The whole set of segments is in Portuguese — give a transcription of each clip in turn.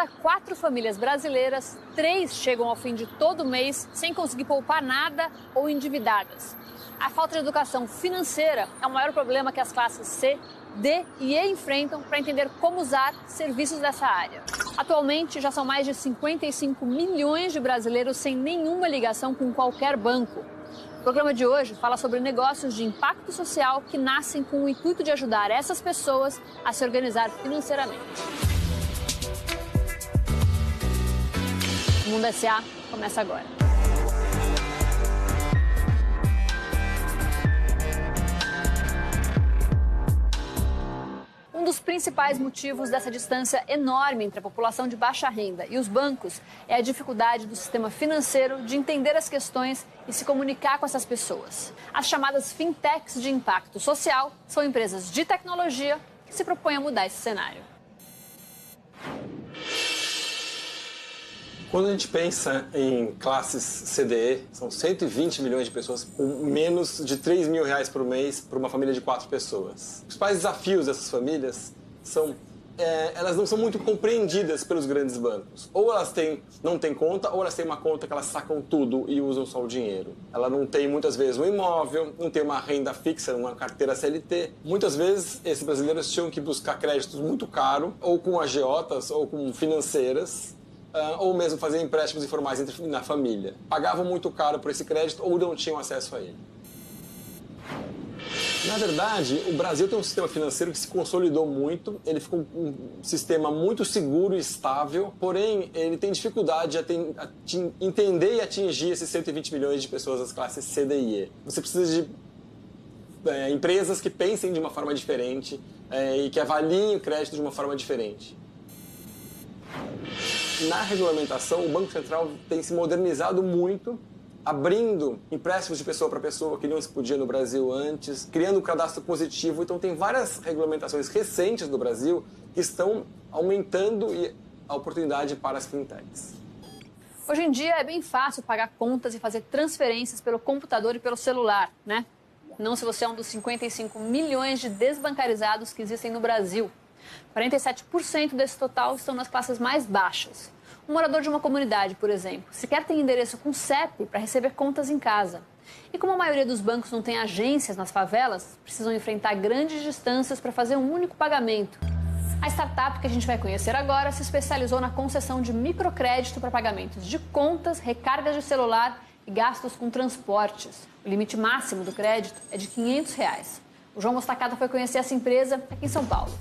cada 4 famílias brasileiras, 3 chegam ao fim de todo mês sem conseguir poupar nada ou endividadas. A falta de educação financeira é o maior problema que as classes C, D e E enfrentam para entender como usar serviços dessa área. Atualmente, já são mais de 55 milhões de brasileiros sem nenhuma ligação com qualquer banco. O programa de hoje fala sobre negócios de impacto social que nascem com o intuito de ajudar essas pessoas a se organizar financeiramente. O Mundo S.A. começa agora. Um dos principais motivos dessa distância enorme entre a população de baixa renda e os bancos é a dificuldade do sistema financeiro de entender as questões e se comunicar com essas pessoas. As chamadas fintechs de impacto social são empresas de tecnologia que se propõem a mudar esse cenário. Quando a gente pensa em classes CDE, são 120 milhões de pessoas com menos de R$ 3.000 por mês para uma família de 4 pessoas. Os principais desafios dessas famílias são elas não são muito compreendidas pelos grandes bancos. Ou elas não têm conta, ou elas têm uma conta que elas sacam tudo e usam só o dinheiro. Ela não tem, muitas vezes, um imóvel, não tem uma renda fixa, uma carteira CLT. Muitas vezes, esses brasileiros tinham que buscar créditos muito caros, ou com agiotas, ou com financeiras, ou mesmo fazer empréstimos informais na família. Pagavam muito caro por esse crédito ou não tinham acesso a ele. Na verdade, o Brasil tem um sistema financeiro que se consolidou muito, ele ficou um sistema muito seguro e estável, porém ele tem dificuldade de entender e atingir esses 120 milhões de pessoas das classes C, D e E. Você precisa de empresas que pensem de uma forma diferente e que avaliem o crédito de uma forma diferente. Na regulamentação, o Banco Central tem se modernizado muito, abrindo empréstimos de pessoa para pessoa que não se podia no Brasil antes, criando um cadastro positivo. Então tem várias regulamentações recentes do Brasil que estão aumentando a oportunidade para as fintechs. Hoje em dia é bem fácil pagar contas e fazer transferências pelo computador e pelo celular, né? Não se você é um dos 55 milhões de desbancarizados que existem no Brasil. 47% desse total estão nas classes mais baixas. Um morador de uma comunidade, por exemplo, sequer tem endereço com CEP para receber contas em casa. E como a maioria dos bancos não tem agências nas favelas, precisam enfrentar grandes distâncias para fazer um único pagamento. A startup que a gente vai conhecer agora se especializou na concessão de microcrédito para pagamentos de contas, recargas de celular e gastos com transportes. O limite máximo do crédito é de R$ 500. O João Mostacata foi conhecer essa empresa aqui em São Paulo.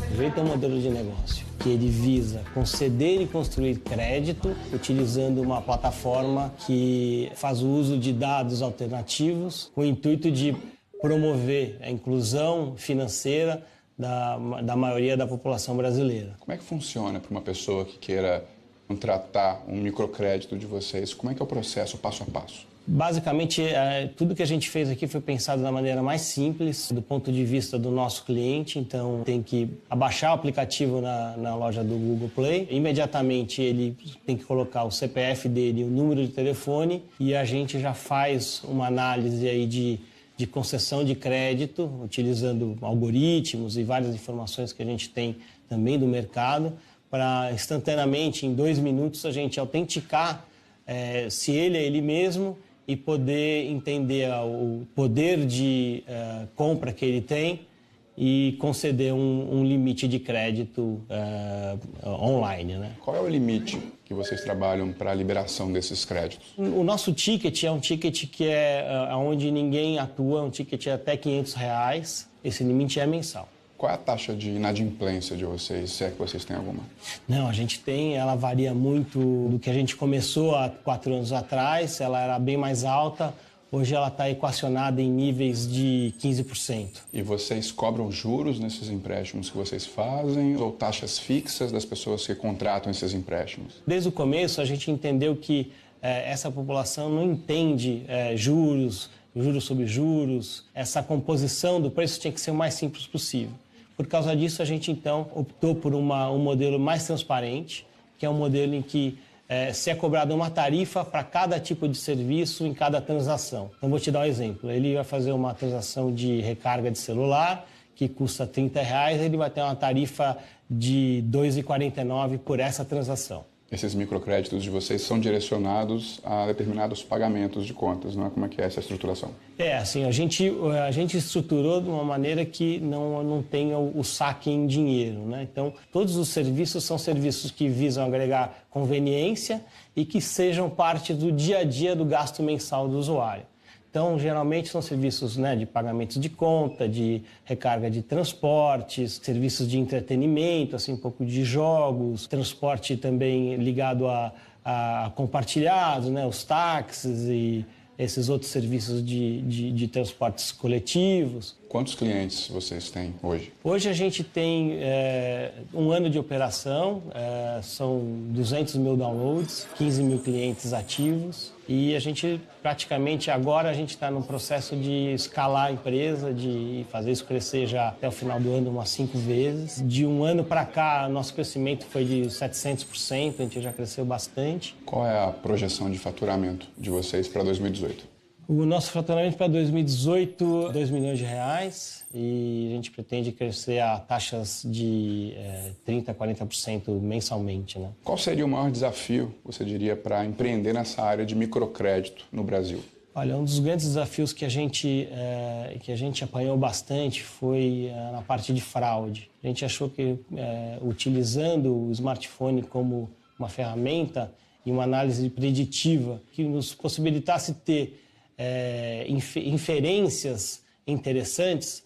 O Jeito é um modelo de negócio que ele visa conceder e construir crédito utilizando uma plataforma que faz uso de dados alternativos com o intuito de promover a inclusão financeira da maioria da população brasileira. Como é que funciona para uma pessoa que queira contratar um microcrédito de vocês? Como é que é o processo, passo a passo? Basicamente, tudo que a gente fez aqui foi pensado da maneira mais simples, do ponto de vista do nosso cliente. Então, tem que abaixar o aplicativo na loja do Google Play. Imediatamente, ele tem que colocar o CPF dele e o número de telefone e a gente já faz uma análise aí de concessão de crédito, utilizando algoritmos e várias informações que a gente tem também do mercado, para instantaneamente, em 2 minutos, a gente autenticar se ele é ele mesmo e poder entender o poder de compra que ele tem e conceder um limite de crédito online, né? Qual é o limite que vocês trabalham para a liberação desses créditos? O nosso ticket é um ticket que é onde ninguém atua, um ticket até R$ 500. Esse limite é mensal. Qual é a taxa de inadimplência de vocês, se é que vocês têm alguma? Não, a gente tem, ela varia muito do que a gente começou há 4 anos atrás, ela era bem mais alta, hoje ela está equacionada em níveis de 15%. E vocês cobram juros nesses empréstimos que vocês fazem ou taxas fixas das pessoas que contratam esses empréstimos? Desde o começo a gente entendeu que essa população não entende juros sobre juros, essa composição do preço tinha que ser o mais simples possível. Por causa disso, a gente, então, optou por um modelo mais transparente, que é um modelo em que se é cobrada uma tarifa para cada tipo de serviço em cada transação. Então, vou te dar um exemplo. Ele vai fazer uma transação de recarga de celular, que custa R$30, ele vai ter uma tarifa de R$ 2,49 por essa transação. Esses microcréditos de vocês são direcionados a determinados pagamentos de contas, não é? Como é que é essa estruturação? Assim, a gente estruturou de uma maneira que não tenha o saque em dinheiro, né? Então, todos os serviços são serviços que visam agregar conveniência e que sejam parte do dia a dia do gasto mensal do usuário. Então, geralmente são serviços, né, de pagamentos de conta, de recarga de transportes, serviços de entretenimento, assim, um pouco de jogos, transporte também ligado a compartilhados, né, os táxis e esses outros serviços de transportes coletivos. Quantos clientes vocês têm hoje? Hoje a gente tem 1 ano de operação, são 200 mil downloads, 15 mil clientes ativos e a gente praticamente agora a gente está no processo de escalar a empresa, de fazer isso crescer já até o final do ano umas 5 vezes. De 1 ano para cá, nosso crescimento foi de 700%, a gente já cresceu bastante. Qual é a projeção de faturamento de vocês para 2018? O nosso faturamento para 2018 é 2 milhões de reais e a gente pretende crescer a taxas de 30% a 40% mensalmente, né? Qual seria o maior desafio, você diria, para empreender nessa área de microcrédito no Brasil? Olha, um dos grandes desafios que a gente apanhou bastante foi na parte de fraude. A gente achou que utilizando o smartphone como uma ferramenta e uma análise preditiva que nos possibilitasse ter inferências interessantes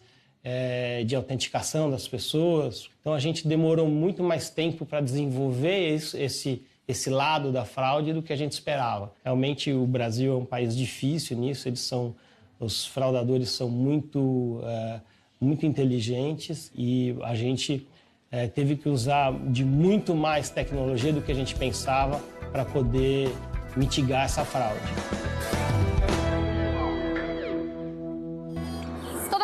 de autenticação das pessoas. Então, a gente demorou muito mais tempo para desenvolver esse lado da fraude do que a gente esperava. Realmente, o Brasil é um país difícil nisso, os fraudadores são muito inteligentes e a gente teve que usar de muito mais tecnologia do que a gente pensava para poder mitigar essa fraude.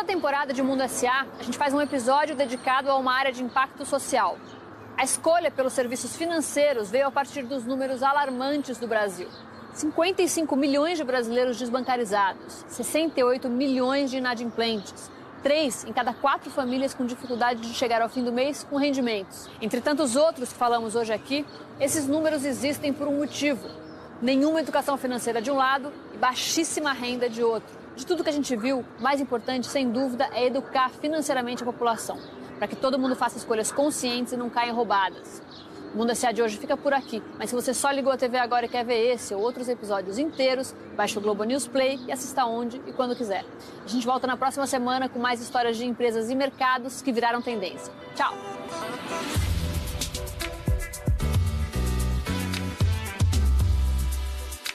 Temporada de Mundo S.A., a gente faz um episódio dedicado a uma área de impacto social. A escolha pelos serviços financeiros veio a partir dos números alarmantes do Brasil. 55 milhões de brasileiros desbancarizados, 68 milhões de inadimplentes, 3 em cada 4 famílias com dificuldade de chegar ao fim do mês com rendimentos. Entre tantos outros que falamos hoje aqui, esses números existem por um motivo. Nenhuma educação financeira de um lado e baixíssima renda de outro. De tudo que a gente viu, o mais importante, sem dúvida, é educar financeiramente a população, para que todo mundo faça escolhas conscientes e não caia em roubadas. O Mundo S.A. de hoje fica por aqui, mas se você só ligou a TV agora e quer ver esse ou outros episódios inteiros, baixe o Globo News Play e assista onde e quando quiser. A gente volta na próxima semana com mais histórias de empresas e mercados que viraram tendência. Tchau!